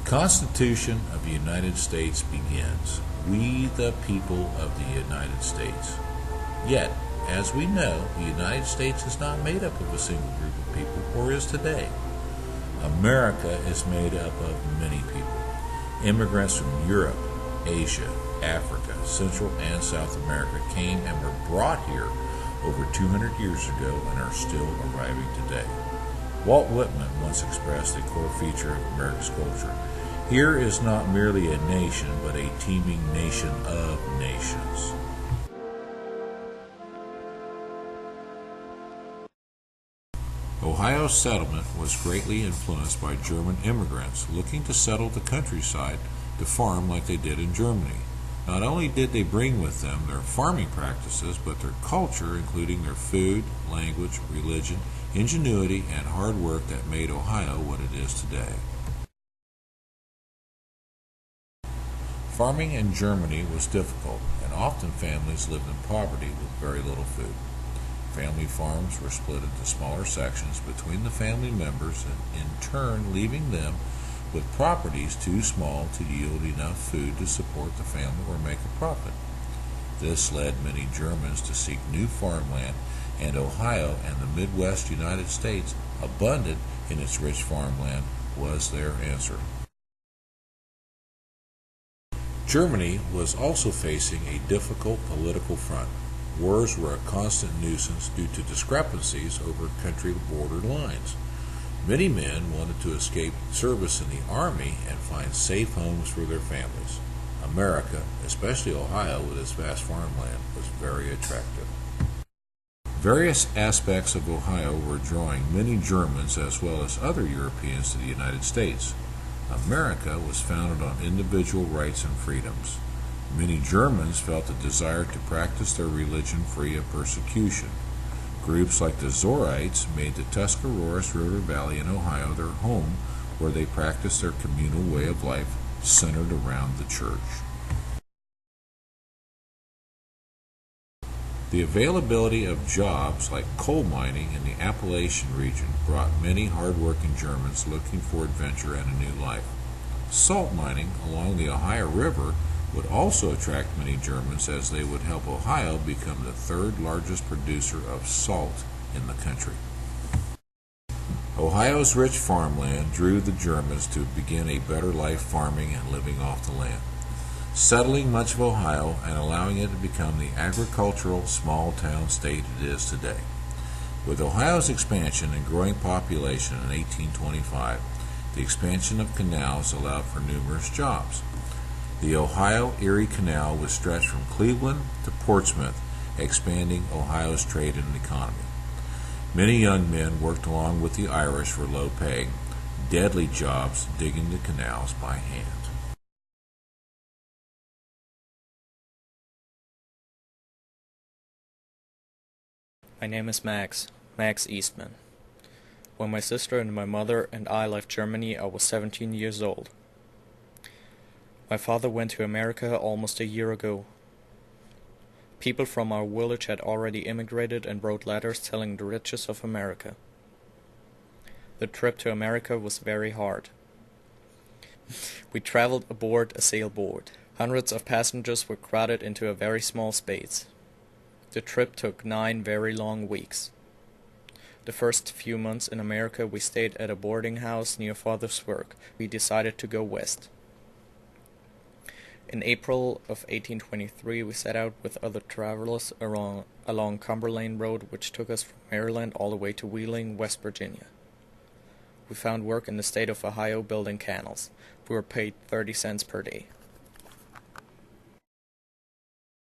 Constitution of the United States begins, "We the people of the United States." Yet, as we know, the United States is not made up of a single group of people, or is today. America is made up of many people. Immigrants from Europe, Asia, Africa, Central and South America came and were brought here over 200 years ago and are still arriving today. Walt Whitman once expressed a core feature of America's culture: "Here is not merely a nation, but a teeming nation of nations." Ohio's settlement was greatly influenced by German immigrants looking to settle the countryside to farm like they did in Germany. Not only did they bring with them their farming practices, but their culture, including their food, language, religion, ingenuity, and hard work that made Ohio what it is today. Farming in Germany was difficult, and often families lived in poverty with very little food. Family farms were split into smaller sections between the family members, and in turn leaving them with properties too small to yield enough food to support the family or make a profit. This led many Germans to seek new farmland, and Ohio and the Midwest United States, abundant in its rich farmland, was their answer. Germany was also facing a difficult political front. Wars were a constant nuisance due to discrepancies over country border lines. Many men wanted to escape service in the army and find safe homes for their families. America, especially Ohio with its vast farmland, was very attractive. Various aspects of Ohio were drawing many Germans as well as other Europeans to the United States. America was founded on individual rights and freedoms. Many Germans felt a desire to practice their religion free of persecution. Groups like the Zorrites made the Tuscarawas River Valley in Ohio their home, where they practiced their communal way of life centered around the church. The availability of jobs like coal mining in the Appalachian region brought many hard-working Germans looking for adventure and a new life. Salt mining along the Ohio River would also attract many Germans, as they would help Ohio become the third largest producer of salt in the country. Ohio's rich farmland drew the Germans to begin a better life farming and living off the land, settling much of Ohio and allowing it to become the agricultural small-town state it is today. With Ohio's expansion and growing population in 1825, the expansion of canals allowed for numerous jobs. The Ohio-Erie Canal was stretched from Cleveland to Portsmouth, expanding Ohio's trade and economy. Many young men worked along with the Irish for low pay, deadly jobs digging the canals by hand. My name is Max Eastman. When my sister and my mother and I left Germany, I was 17 years old. My father went to America almost a year ago. People from our village had already immigrated and wrote letters telling the riches of America. The trip to America was very hard. We traveled aboard a sailboat. Hundreds of passengers were crowded into a very small space. The trip took 9 very long weeks. The first few months in America we stayed at a boarding house near Father's work. We decided to go west. In April of 1823, we set out with other travelers along Cumberland Road, which took us from Maryland all the way to Wheeling, West Virginia. We found work in the state of Ohio building canals. We were paid 30 cents per day.